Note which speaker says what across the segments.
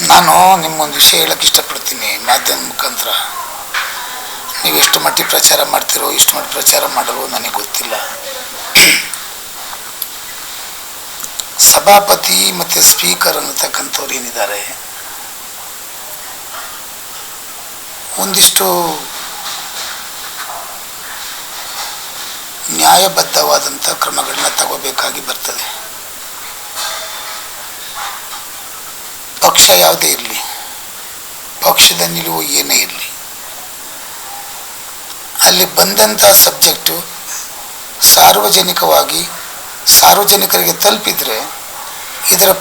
Speaker 1: ನಾನು ನಿಮ್ಮೊಂದು ವಿಷಯ ಹೇಳಕ್ಕೆ ಇಷ್ಟಪಡ್ತೀನಿ ಮಾಧ್ಯಮ ಮುಖಾಂತರ. ನೀವು ಎಷ್ಟು ಮಟ್ಟಿಗೆ ಪ್ರಚಾರ ಮಾಡ್ತಿರೋ, ಎಷ್ಟು ಮಟ್ಟಿಗೆ ಪ್ರಚಾರ ಮಾಡಲು ನನಗೆ ಗೊತ್ತಿಲ್ಲ. ಸಭಾಪತಿ ಮತ್ತು ಸ್ಪೀಕರ್ ಅನ್ನತಕ್ಕಂಥವ್ರು ಏನಿದ್ದಾರೆ, ಒಂದಿಷ್ಟು ನ್ಯಾಯಬದ್ಧವಾದಂಥ ಕ್ರಮಗಳನ್ನ ತಗೋಬೇಕಾಗಿ ಬರ್ತದೆ. ಪಕ್ಷ ಯಾವುದೇ ಇರಲಿ, ಪಕ್ಷದ ನಿಲುವು ಏನೇ ಇರಲಿ, ಅಲ್ಲಿ ಬಂದಂಥ ಸಬ್ಜೆಕ್ಟು ಸಾರ್ವಜನಿಕವಾಗಿ ಸಾರ್ವಜನಿಕರಿಗೆ ತಲುಪಿದರೆ ಇದರ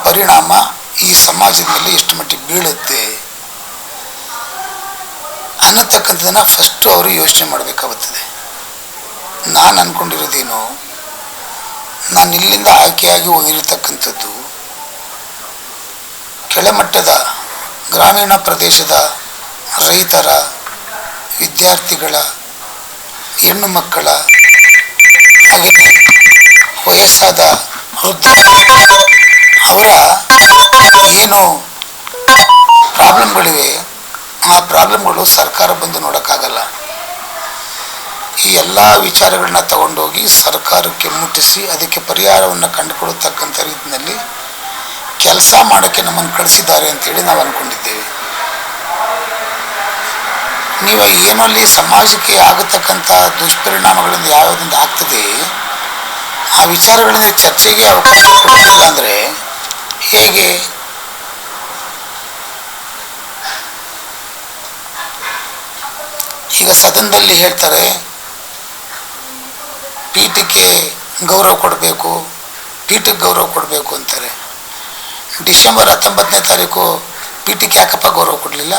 Speaker 1: ಪರಿಣಾಮ ಈ ಸಮಾಜದ ಮೇಲೆ ಎಷ್ಟು ಮಟ್ಟಿಗೆ ಬೀಳುತ್ತೆ ಅನ್ನತಕ್ಕಂಥದ್ದನ್ನು ಫಸ್ಟು ಅವರು ಯೋಚನೆ ಮಾಡಬೇಕಾಗುತ್ತದೆ. ನಾನು ಅಂದ್ಕೊಂಡಿರೋದೇನು, ನಾನು ಇಲ್ಲಿಂದ ಆಯ್ಕೆಯಾಗಿ ಹೋಗಿರತಕ್ಕಂಥದ್ದು ಕೆಳಮಟ್ಟದ ಗ್ರಾಮೀಣ ಪ್ರದೇಶದ ರೈತರ, ವಿದ್ಯಾರ್ಥಿಗಳ, ಹೆಣ್ಣು ಮಕ್ಕಳ, ಹಾಗೆಯೇ ವಯಸ್ಸಾದ ವೃದ್ಧ ಅವರ ಏನು ಪ್ರಾಬ್ಲಮ್ಗಳಿವೆ, ಆ ಪ್ರಾಬ್ಲಮ್ಗಳು ಸರ್ಕಾರ ಬಂದು ನೋಡೋಕ್ಕಾಗಲ್ಲ. ಈ ಎಲ್ಲ ವಿಚಾರಗಳನ್ನ ತಗೊಂಡೋಗಿ ಸರ್ಕಾರಕ್ಕೆ ಮುಟ್ಟಿಸಿ ಅದಕ್ಕೆ ಪರಿಹಾರವನ್ನು ಕಂಡುಕೊಡತಕ್ಕಂಥ ರೀತಿಯಲ್ಲಿ ಕೆಲಸ ಮಾಡೋಕ್ಕೆ ನಮ್ಮನ್ನು ಕಳಿಸಿದ್ದಾರೆ ಅಂತೇಳಿ ನಾವು ಅಂದ್ಕೊಂಡಿದ್ದೇವೆ. ನೀವು ಏನಲ್ಲಿ ಸಮಾಜಕ್ಕೆ ಆಗತಕ್ಕಂಥ ದುಷ್ಪರಿಣಾಮಗಳಿಂದ ಯಾವುದರಿಂದ ಆಗ್ತದೆ ಆ ವಿಚಾರಗಳಿಂದ ಚರ್ಚೆಗೆ ಅವಕಾಶ ಕೊಡಲಿಲ್ಲ ಅಂದರೆ ಹೇಗೆ? ಈಗ ಸದನದಲ್ಲಿ ಹೇಳ್ತಾರೆ ಪೀಠಕ್ಕೆ ಗೌರವ ಕೊಡಬೇಕು, ಪೀಠಕ್ಕೆ ಗೌರವ ಕೊಡಬೇಕು ಅಂತಾರೆ. ಡಿಸೆಂಬರ್ 19ನೇ ತಾರೀಕು ಪೀಠಕ್ಕೆ ಯಾಕಪ್ಪ ಗೌರವ ಕೊಡಲಿಲ್ಲ?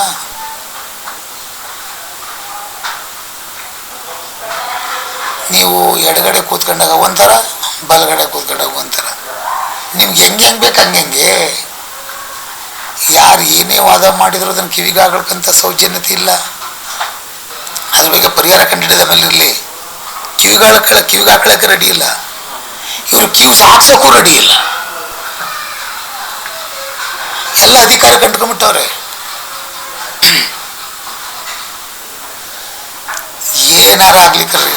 Speaker 1: ನೀವು ಎಡಗಡೆ ಕೂತ್ಕೊಂಡಾಗ ಒಂಥರ, ಬಲಗಡೆ ಕೂತ್ಕೊಂಡಾಗ ಒಂಥರ, ನಿಮ್ಗೆ ಹೆಂಗೆ ಬೇಕು ಹಂಗೆ. ಯಾರು ಏನೇ ವಾದ ಮಾಡಿದ್ರು ಅದನ್ನು ಕಿವಿಗಾಗಕ್ಕಂಥ ಸೌಜನ್ಯತೆ ಇಲ್ಲ. ಅದ್ರ ಬಗ್ಗೆ ಪರಿಹಾರ ಕಂಡಿಡಿದ ಮೇಲೆ ಇರಲಿ. ಕಿವಿಗಾಕೊಳ್ಳೋಕ್ಕೆ ರೆಡಿ ಇಲ್ಲ, ಇವರು ಕಿವಿ ಹಾಕ್ಸೋಕ್ಕೂ ರೆಡಿ ಇಲ್ಲ. ಎಲ್ಲ ಅಧಿಕಾರ ಕಂಡ್ಕೊಂಡ್ಬಿಟ್ಟವ್ರೆ. ಏನಾರ ಆಗ್ಲಿಕ್ಕಲ್ರಿ,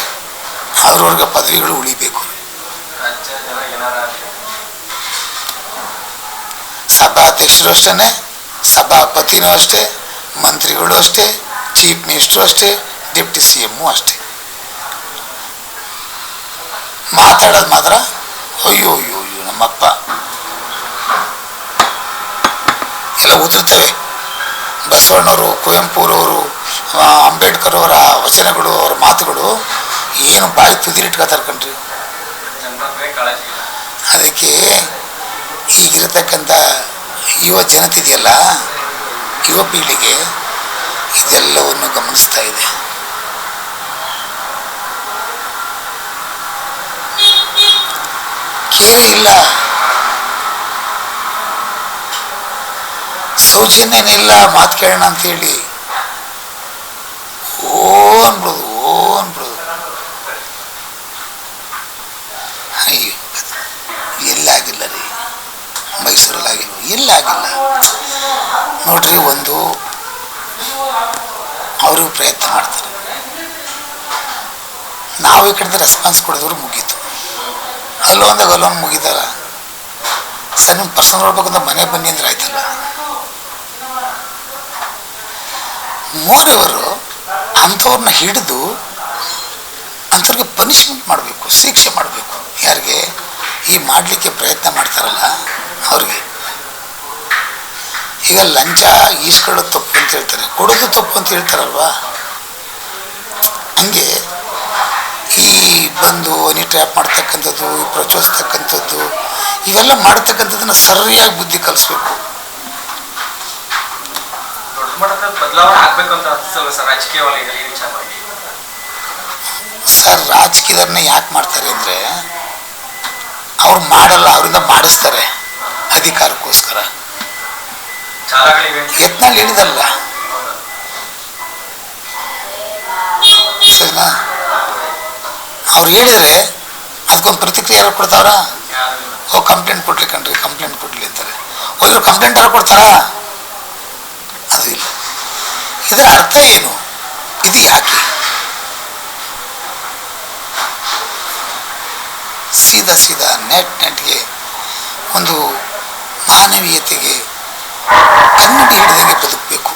Speaker 1: ಅವ್ರವ್ರಿಗೆ ಪದವಿಗಳು ಉಳಿಬೇಕು. ಸಭಾಧ್ಯಕ್ಷರು ಅಷ್ಟೇ, ಸಭಾಪತಿನೂ ಅಷ್ಟೇ, ಮಂತ್ರಿಗಳು ಅಷ್ಟೇ, ಚೀಫ್ ಮಿನಿಸ್ಟ್ರು ಅಷ್ಟೇ, ಡೆಪ್ಟಿ CM ಅಷ್ಟೇ. ಮಾತಾಡೋದು ಮಾತ್ರ ಅಯ್ಯೋ ಅಯ್ಯೋ ಅಯ್ಯೋ ನಮ್ಮಪ್ಪ ಎಲ್ಲ ಉದುರ್ತವೆ. ಬಸವಣ್ಣವರು, ಕುವೆಂಪುರವರು, ಅಂಬೇಡ್ಕರ್ ಅವರ ವಚನಗಳು, ಅವರ ಮಾತುಗಳು ಏನು ಬಾಯಿ ತುದಿಲಿಟ್ಕೊತಾರೆ ಕಣ್ರಿ. ಅದಕ್ಕೆ ಈಗಿರತಕ್ಕಂಥ ಯುವ ಜನತೆ ಇದೆಯಲ್ಲ, ಯುವ ಪೀಳಿಗೆ ಇದೆಲ್ಲವನ್ನು ಗಮನಿಸ್ತಾ ಇದೆ. ಕೇರೆ ಇಲ್ಲ, ಸೌಜನ್ಯನೇ ಇಲ್ಲ. ಮಾತು ಕೇಳೋಣ ಅಂತೇಳಿ ಅನ್ಬಿಡೋದು. ಅಯ್ಯೋ, ಎಲ್ಲಾಗಿಲ್ಲ ರೀ, ಮೈಸೂರಲ್ಲಾಗಿಲ್ಲ, ಎಲ್ಲಾಗಿಲ್ಲ ನೋಡ್ರಿ. ಒಂದು ಅವರು ಪ್ರಯತ್ನ ಮಾಡ್ತಾರೆ, ನಾವು ಈ ಕಡೆ ರೆಸ್ಪಾನ್ಸ್ ಕೊಡಿದವರು ಮುಗೀತು. ಅಲ್ಲೊಂದಾಗ ಅಲ್ಲೊಂದು ಮುಗಿದಾರ. ಸರ್ ನಿಮ್ಮ ಪರ್ಸನಲ್ ಹೇಳ್ಬೇಕಂತ ಮನೆ ಬನ್ನಿ ಅಂದ್ರೆ ಆಯ್ತಲ್ಲ. ಮೋರೆಯವರು ಅಂಥವ್ರನ್ನ ಹಿಡಿದು ಅಂಥವ್ರಿಗೆ ಪನಿಷ್ಮೆಂಟ್ ಮಾಡಬೇಕು, ಶಿಕ್ಷೆ ಮಾಡಬೇಕು. ಯಾರಿಗೆ ಈ ಮಾಡಲಿಕ್ಕೆ ಪ್ರಯತ್ನ ಮಾಡ್ತಾರಲ್ಲ ಅವ್ರಿಗೆ. ಈಗ ಲಂಚ ಈಸ್ಕೊಳ್ಳೋದು ತಪ್ಪು ಅಂತ ಹೇಳ್ತಾರೆ, ಕೊಡೋದು ತಪ್ಪು ಅಂತ ಹೇಳ್ತಾರಲ್ವಾ. ಹಂಗೆ ಈ ಬಂದು ಹನಿ ಟ್ರ್ಯಾಪ್ ಮಾಡ್ತಕ್ಕಂಥದ್ದು, ಪ್ರಚೋದಿಸ್ತಕ್ಕಂಥದ್ದು, ಇವೆಲ್ಲ ಮಾಡ್ತಕ್ಕಂಥದ್ದನ್ನು ಸರಿಯಾಗಿ ಬುದ್ಧಿ ಕಲಿಸ್ಬೇಕು. ಸರ್, ರಾಜಕೀಯದವ್ರನ್ನ ಯಾಕೆ ಮಾಡ್ತಾರೆ ಅಂದರೆ ಅವ್ರು ಮಾಡಲ್ಲ, ಅವರಿಂದ ಮಾಡಿಸ್ತಾರೆ ಅಧಿಕಾರಕ್ಕೋಸ್ಕರ. ಯತ್ನಾಳ್ ಹೇಳಿದಲ್ಲ, ಸರಿನಾ? ಅವ್ರು ಹೇಳಿದರೆ ಅದಕ್ಕೊಂದು ಪ್ರತಿಕ್ರಿಯೆ ಯಾರು ಕೊಡ್ತಾವ್ರ? ಕಂಪ್ಲೇಂಟ್ ಕೊಡ್ಲಿ ಕಣ್ರಿ, ಕಂಪ್ಲೇಂಟ್ ಕೊಡ್ಲಿ ಅಂತಾರೆ. ಇವರು ಕಂಪ್ಲೇಂಟ್ ಯಾರು ಕೊಡ್ತಾರಾ? ಇದರ ಅರ್ಥ ಏನು? ಇದು ಯಾಕೆ? ಸೀದಾ ನೆಟ್ಗೆ ಒಂದು ಮಾನವೀಯತೆಗೆ ಕನ್ನಡಿ ಹಿಡಿದಂಗೆ ಬದುಕಬೇಕು.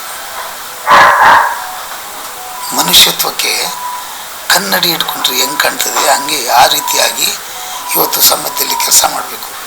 Speaker 1: ಮನುಷ್ಯತ್ವಕ್ಕೆ ಕನ್ನಡಿ ಹಿಡ್ಕೊಂಡ್ರೆ ಹೆಂಗೆ ಕಾಣ್ತದೆ ಹಂಗೆ ಆ ರೀತಿಯಾಗಿ ಇವತ್ತು ಸಮಾಜದಲ್ಲಿ ಕೆಲಸ ಮಾಡಬೇಕು.